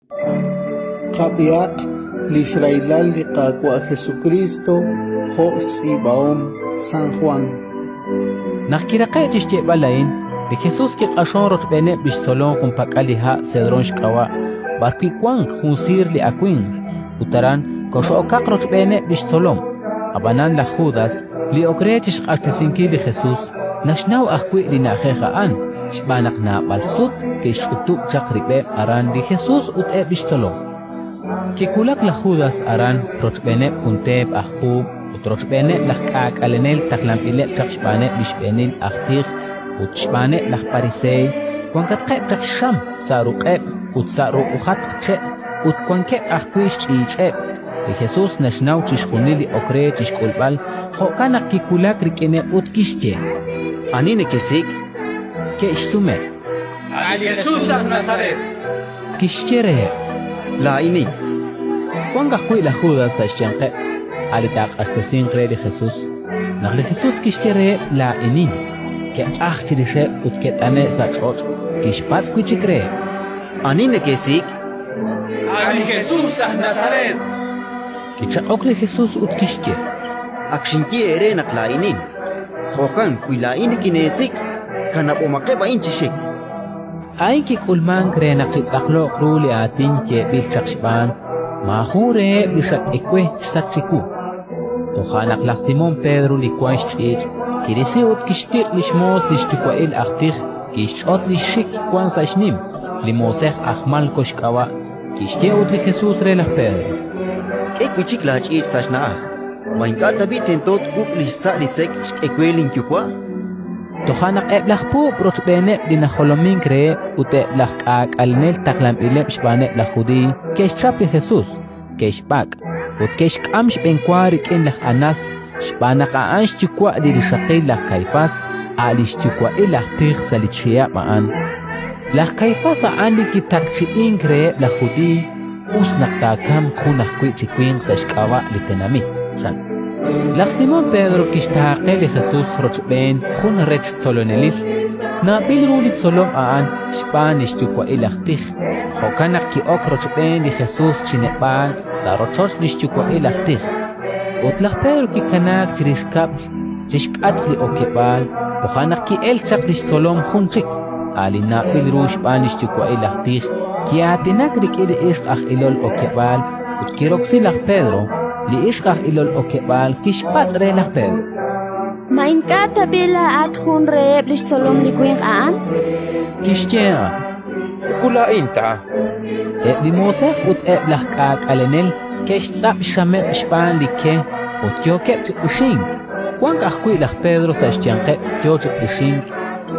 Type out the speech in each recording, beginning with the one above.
Kapiak Lishrailal Liqaqua Jesucristo Ho Ibaom San Juan. Nakiraqay tishche balain de Jesús que qashon rotbene bishsolon jun pakaliha cedron shkawa barqui kwan junsir li akwin utaran kosho kaq rotbene bishsolom abanan la Judas li okretish qartisinki li Jesús nashnaw akwi li najeja an shbanak na balsut ke shutuk chakribe aran li Jesús ut bishsolom kikulak la Judas aran rotbene junteb ahqub utrotbene lahkak alenel taklam ile chakshbane bishbenil ahtig utshbane lah parisei kwankat qeb chaksham saru qeb utsaru ukhat qche utkwankeb ahkwish chicheb li Jesús nashnaw chishkunili okre chishkulbal khokanak kikulak rikene utkishche anine kesik ke ishsume al Jesús a Nazaret kishchere la ini kwanga kwi la Judas ashchanqe alitak artesin kre de Jesús nagli Jesús kishchere la inin que achtirishe utketane sachot kishpats kuchikre anine kesik al Jesús a Nazaret kichaqokli Jesús utkishche akshinki ere nakla inin khokan kuila ini kinesik kana pomaqeba inchishik ay ki kulman kre naqchitsaqlo kruli atin ke bil chaqshban ma khure bishat ekwe sachiku to khanak la Simón Pedro li kwanchich kirisi utkishti lishmos lishtikwail akhtig kishot lishik kwan sashnim limoseh ahmal koshkawa kishte utli Jesús re la Pedro ekuchik la chit sashna mainka tabi tentot ukli sa lisek ekwelin kyukwa to khanak eblach pu protbene dina kholomin kre ute lak alnel taklam ile shbane la judi keshapi Jesús keshpak ut keshkamsh benkwari ken la anas shbana qansh chikwa li shaqil la Caifás alish chikwa ila tig salichia maan la Caifás andi kitakchi inkre la judi usnaqta kam khunaq kwi chikwin sashkawa litenamit san la Simón Pedro kishtaqe li Jesús rochben khun rech tsolonelil na bilrulit solom aan spanish chikwa ila tig khokanak ki ok rochben li Jesús chineban sarochoch lishchikwa ila tig utlaq Pedro ki kanak chirishkab chishkat li okebal khokanak ki el chaklish solom khunchik alina bilrush spanish chikwa ila tig ki atinak rikide ish akh ilol okebal utkiroksi la Pedro li ishkah ilol okebal kishpat re la Pedro main kata bila athun re blish solom li kwing aan kishtia kula inta li moseh ut eblach kak alenel kesh tsap shame shpan li ke ut yokep tshing kwank akhwi la Pedro sa shtianqe yochep tshing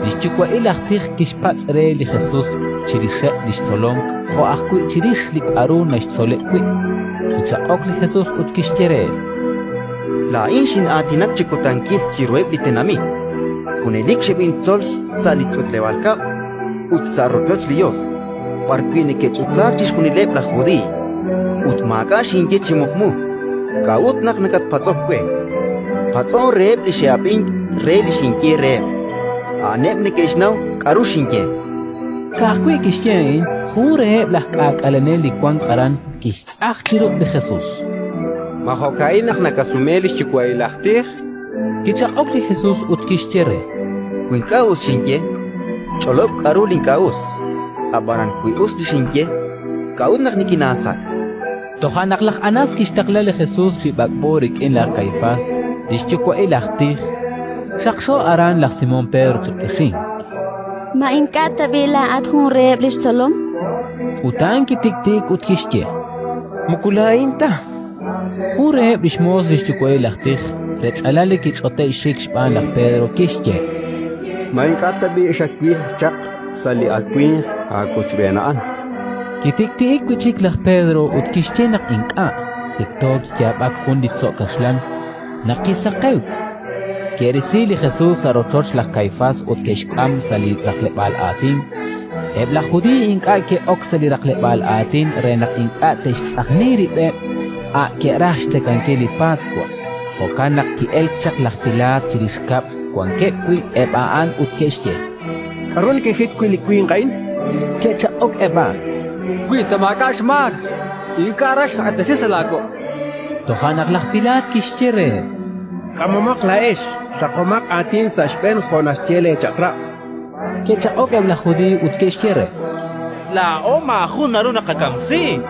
lishchikwa ilach tig kishpat re li Jesús chirishe lish solom kho akhwi chirish li arun nash sole kwi kichaqokli Jesús utkishtere la inshin atinak chikotankil chirueb litenamit kunelik shebin tsols salichut levalka ut sarrochoch lios parkwine ke chutlak chishkunileb la judi ut maka shinke chimokmu kaut naknakat patsokwe patson reb li sheapin re li shinke reb aneb nikeshnaw karu shinke kakwi kishchen jure la kak alenel li kwan qaran kishtzach chiru de Jesús mahokainach nakasumelish chikwa ilahtig kichaqokli Jesús utkishtere kuinkaus shinke cholop karulin kaus abanan kuius li shinke kaut naknikinasak tohanak lak anas kishtaqla li Jesús shibakborik in la Caifás lishchikwa ilahtig shaksho aran la Simón Pedro chukishin main kata bila athun re blish solom utan kitik utkishche mukula inta jure bishmos lishchikwa ilahtig retsalale kichote ishik shpan la Pedro kishche main kata bi shakwil chak sali akwin hakuchbenaan kitik kuchik la Pedro utkishche nak inka tiktok jabak khundit sokashlan nakisaqeuk kerisi li Jesús arochoch la Caifás utkeshkam sali raklebal atin ebla judi inka ke oksali raklebal atin renak inka teshtzakhniri be a ke rashte kankeli Pascua okanak ki elchak la Pilat chirishkap kwanke kwi ebaan utkeshche karon ke hit kwili kwin kain ke cha ok eba Kuita makash mak. Inkarash atesis lago. Tohanak lak Pilat kishchere. Kamamak laesh, shakomak atin sa shpen jonas chele chakra. Kechaok ebla judi ut kishchere. La o mahun naru nakakamsi.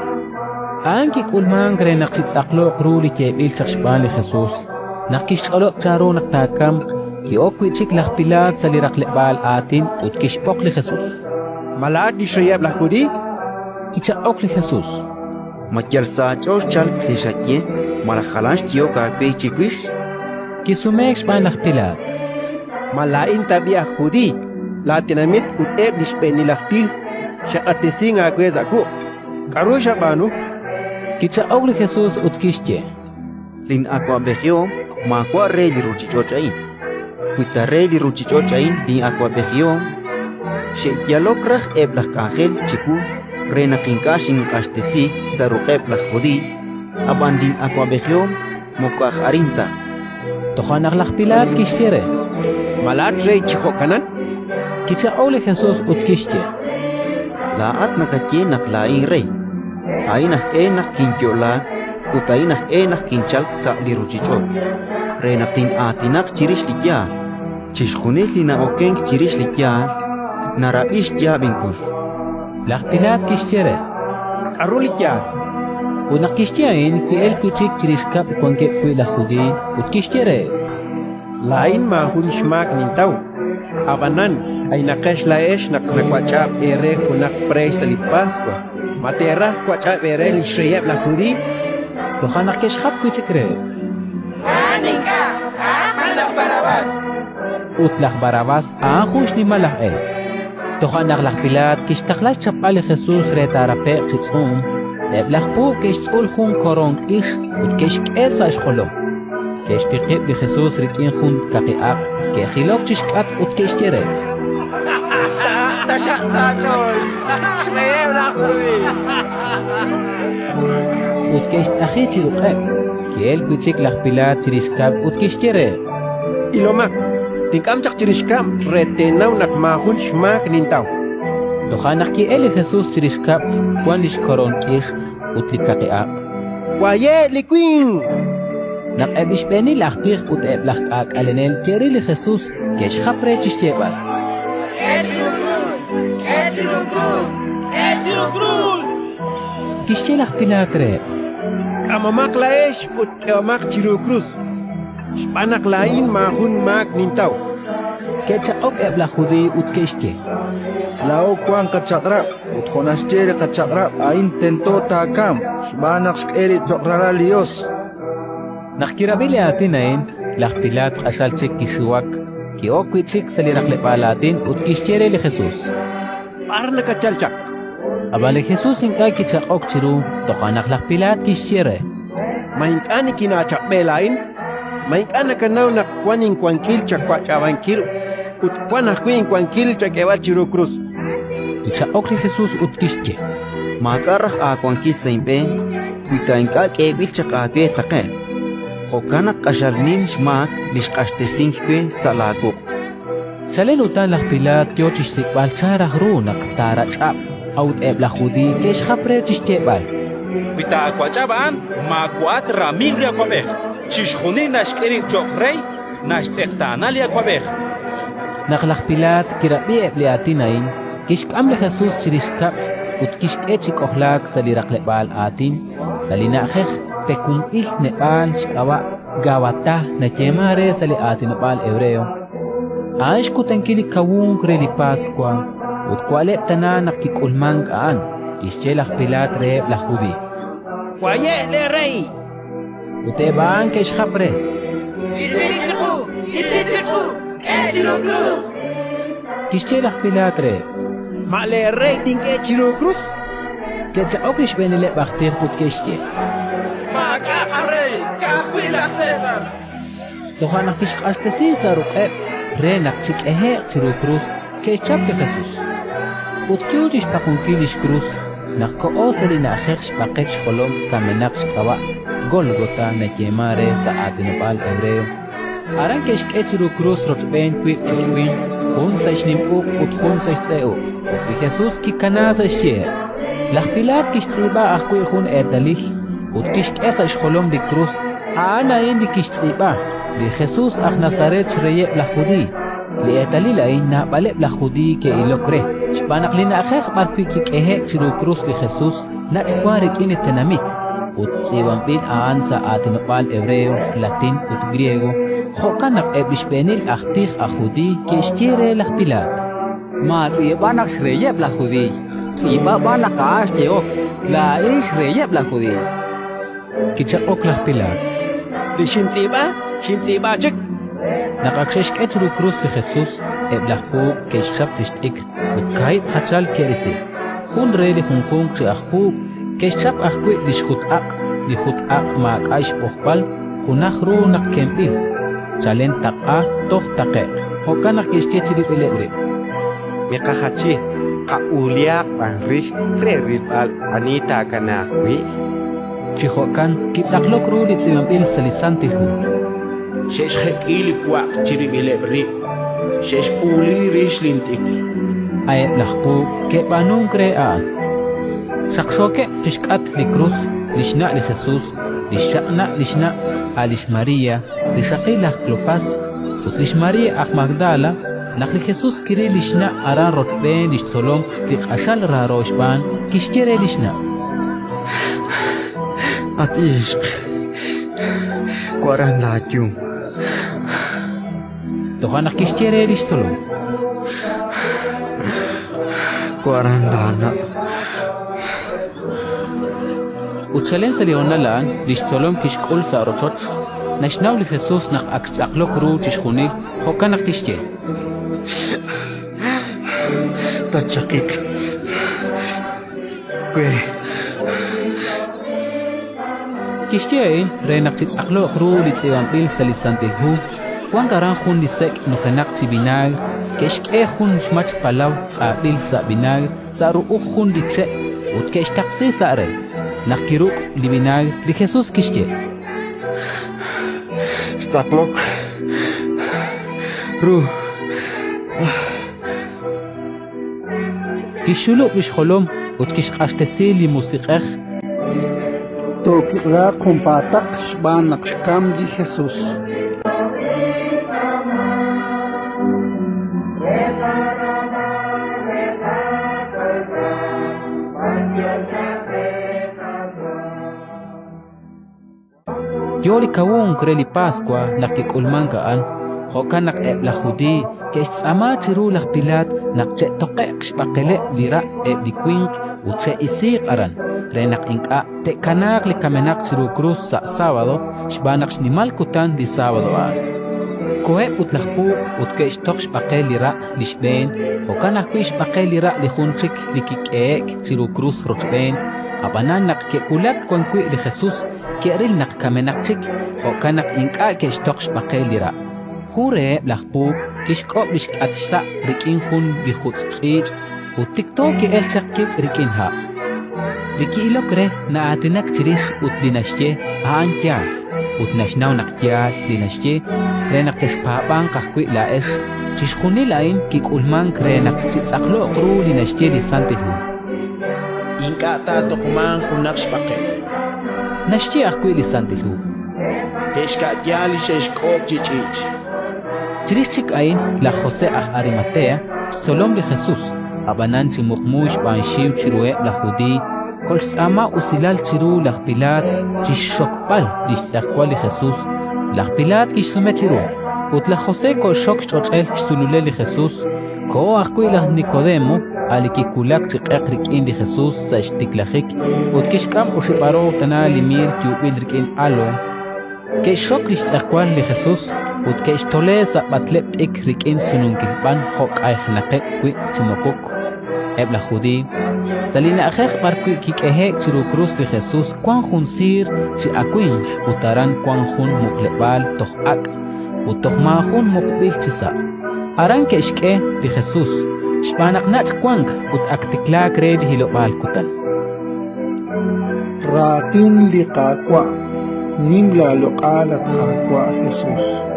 Anki kulman kre nakchitsaklo kruli kebil chakshpan li Jesus. Nakishchalo charo naktakam ki okwichik lak Pilat salirak lebal atin ut kishpok li Jesus. Malad di shriyab la judi? Kichaok li Jesus. Matyal sa chos chal klishakye, malakhalansh tiyo kakwe chikwish. Kisumek shpan lak Pilat. Malain tabia judi. Latinamit uteb di shpen nilaktil. Shakatisi nga kwez ako. Karo siya ba no? Kichaok li Jesus ut kishche. Lin aqua begio, ma aqua re li ruchichochain. Kuita re li ruchichochain, lin aqua begio. She yalokrach eblach kangel chiku, re na kinkashin kastesi sa ruqeblach judi. Aban lin aqua begio, mokach arinta. Tohanak lak Pilat kishchere. Malad rey chiko kanan? Kichaok li Jesus ut kishche. Laat nakatye naklaing rey. Ainak enak kinkyolak, utainak enak kinchalk sa liruchichot. Renak tin atinak chirish likyal. Chishkunil lina okeng chirish likyal. Naraish yabinkur. Lak Pilat kishchere. Karo likyal. Unak kishcheain ki el kuchik chirishkap kwanke kwi la judi ut kishchere. Lain mahun shmak nintaw. Abanan ay nakash laesh nakwachap ere kunak prey sa Pascua. Materah kwachap ere li shriyab la judi. Tohanak kishkap kuchikre. Anika, malak Barabas. Utlak Barabas aanjush ni malak el. Tohanak lak Pilat kishtaklash chapal Jesus retarape chitzum. Eblak po kishtzul jun korong ish ut kishk esa shkolom. Kishtiqib bi Jesus rikin jun kaqiaq. Kejilok chishkat ut kishchere. Tasha sachoy. Shmeyev la judi. Ut kishtzakhi chiruqeb. Kiel kuchik lak Pilat chirishkab ut kishchere. Ilomak, tinkam chak chirishkam retenaw nak mahun shmak nintaw. Tohanak ki eli Jesus chirishkab kwan lishkoron kish ut likaqiaq. Waye likwing! Nak ebishbeni lachtich ut eblach ak alenel keri li Jesus keshchapre chishtebal. Echiru cruz. Kishchelach Pilatre. Kamamak laesh ut kewamak chiru cruz. Shpanak lain mahun mak nintaw. Kecha ok eblach judi ut keshche. Lao kwan kachakra. Utjonashchere kachakra. A intento takam. Shbanak shkeri chokrara lios. Nakirabili atinain, lak Pilat ashalchik kishuak, ki okwichik salirak lepalatin ut kishchere li Jesus. Parna kachalchak. Abali Jesus inka kichak ok chiru, tohanak lak Pilat kishchere. Mainkani kinachak belain. Mainkana kanaw na kwaning kwankil chakwa chabankir. Ut kwanak kwing kwankil chakewa chiru cruz. Kichak ok li Jesus ut kishche. Makarach akwankis saimpe, kuita inka kebil chakake taqet. Hokana kashalnin shmak lishkashtesinkwe salakuk. Chalenutan lak Pilat tiochish sikbal charah ru nak tarachap. Aut ebla judi kesh khapre chishtebal. Kuita akwachaban, makwat ramigri akwabech. Chishkuni nashkeri chokhrei, nashtektanali akwabech. Nak lak Pilat kirabi ebli atinain, kishkam li Jesus chirishkap ut kishk echik ohlak salirak lebal atin, salinakh pekum il Nepal shkawa gawata na chemare sali ati Nepal hebreo. Aish kutankili kawung kreli Pascua, ut kwale tana nakikulmang aan, kishchelach Pilat re la judi. Waye le rey. Utebaan keshchabre. Isichirku, Echiru cruz. Kishchelach Pilat re. Ma le rey tinke chiru cruz. Kecha okrish benile bakhtir ut keshche. César. Tohanak kishkashtesi sa ruqeb, re nakchik ehe chiru cruz, kechap li Jesus. Ut kyujish pakunkilish cruz, nakko oseli na akheksh pakech kolom kamenaksh kawa, Golgota na kemare sa atinopal hebreo. Aran keshke chiru cruz rotben kwik chutwin, khun sa ishnim ut khun sa ishtseo, ut ki Jesus ki kanaza ishche. Laj Pilat kish tsiba akwi hun etalil ut kish esa xholom di cruz ana in di kish tsiba li Jesus ak Nazaret reye la judi li etalil ay na bale la judi ke ilokre xbanak li na akh barkwi ki kehe chiru cruz li Jesus na twarik in tenamit ut tsiban bil aan sa atinopal hebreo latin ut griego xokanak eblishbenil akhtih a judi ke xtire laj Pilat ma tsiba nak reye la judi tsiba bana kaash teok la ish reyeb la judi kichaqok laj Pilat li shin tsiba chik naqakshesh ketru cruz li Jesus eblahpu keshap lishtik ut kayb hachal kerisi hun re li hun chiahpu keshap ahkwi li khutaq ma kaish pohpal hunahru naqkembil chalen taqa toh taqe hokanak keshkechiri belebre Mikahachi kauliak panrish reribal anita kanakwi chihokan kitsaklok ru li tsiambil salisantil hu Shesh hekili kwak chiribelebri. Shesh puli rishlintik. ay lahpu ke panung krea shakshoke tishkat li cruz lishna li Jesus lishna alish Maria lishaqila Clopas utlish Maria ak Magdala nakli Jesus kiri lishna aran rotben lish solom tiqashal ra roshban kishkere lishna Atish Kuaran lajum tohanak kishkere lish solom Kuaran lana Uchalen saliona lan lish solom kishkul sa rochoch nashnaw li Jesus nak aksaklok ru tishkhunil hokanak tishke Tachakik Kwe Kishtiain renak titsaklo ru li tsiwampil salisantil hu wan garan hun li sek nukenak tibinag keshke hun shmach palaw tsabil sa binag sa ru'u hun li tre ut kesh taksi sa re nakiruk li binag li Jesus kishtie Staklok Ru kishuluk bish kholom ut kish qashtesi li musiqeh Tokira kumpatak shbanak shkam di Jesus. Yoli kawun kreli Pascua nakikulman kaan hokanak la judi ke tsama chiru laj Pilat nakche toqeq shbaqele lira likwink uche isir aran renak inka te kanak li kamenak chiru cruz sa sábado shbanak shnimal kutan di sábado a koe utlahpu utke shtoq shbaqel lira lishben hokanak ku shbaqel lira li khunchik likikek chiru cruz rochben abanan nak ke kulak kwankui li Jesus keril nak kamenak chik hokanak inka ke shtoq shbaqel lira Hure lahpu kishko bishkatsa rikin hun bi khutskit u TikTok el chakik rikin ha Liki ilokre na atinak chirish utlinashye aankya utnashnaw nakya linashye renak teshpabang kahkwi laesh chishkhuni lain kikulman krenak chitsaklo qru linashye lisantihu Inka ta tokman kunak shpakel. nashye ahkwi lisantihu Teshka yali shesh kop chichich. Chirishchik ain la José Arimatea solom li Jesus abanan chimukmush banshiv chirue la judi kol sama usilal chiru la Pilat chishokpal lisakwa li Jesus la Pilat kishsume chiru ut la José kol shok chochel sulule li Jesus ko akwi la Nicodemo alikikulak chiqrikin li Jesus sa ishtiklajik ut kishkam ushiparo tana limir chubil rikin alo ke shok lisakwa li Jesus ut ke istolesa batlep ikrikin sununkilpan hok aykhnaqe kwi chimokuk ebla judi salina akh barkwi kikehe chiru cruz de Jesus kwan junsir chi akwin utaran kwan jun muklebal tohak utoh ma jun mukbil chisa aran ke ishke de Jesus shbanak nach kwank ut aktiklak red hilobal kutan Ratin liqaqwa nimla luqalat qaqwa Jesus.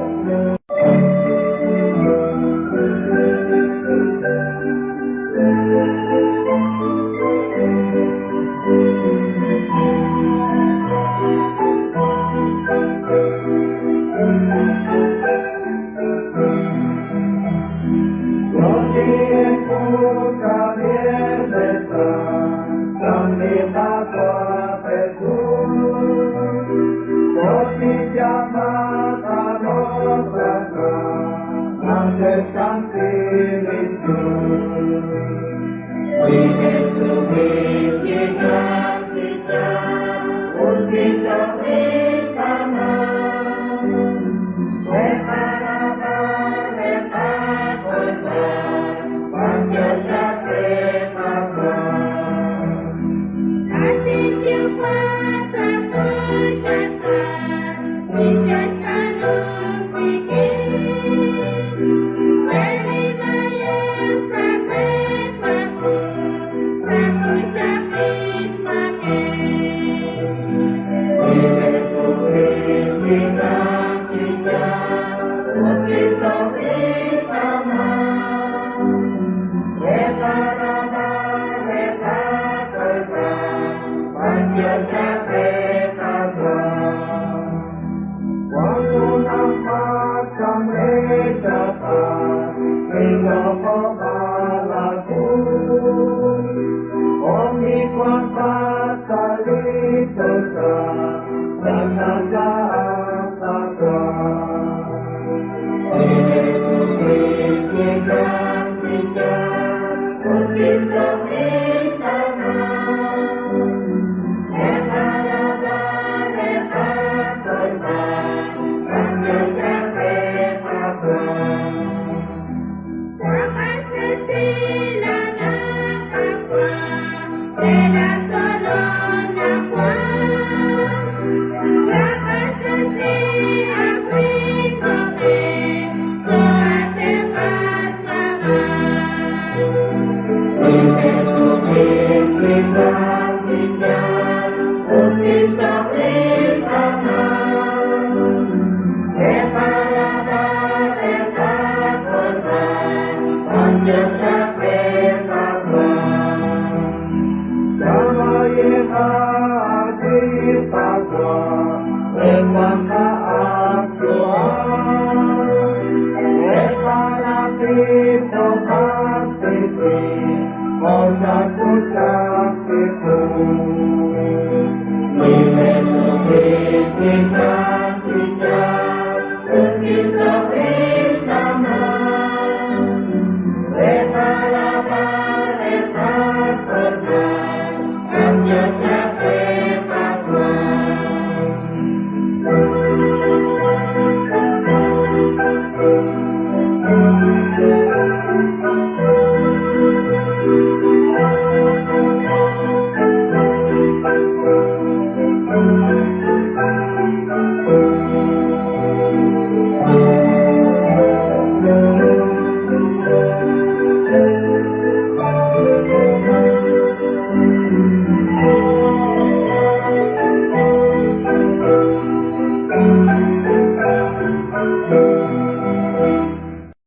Dengan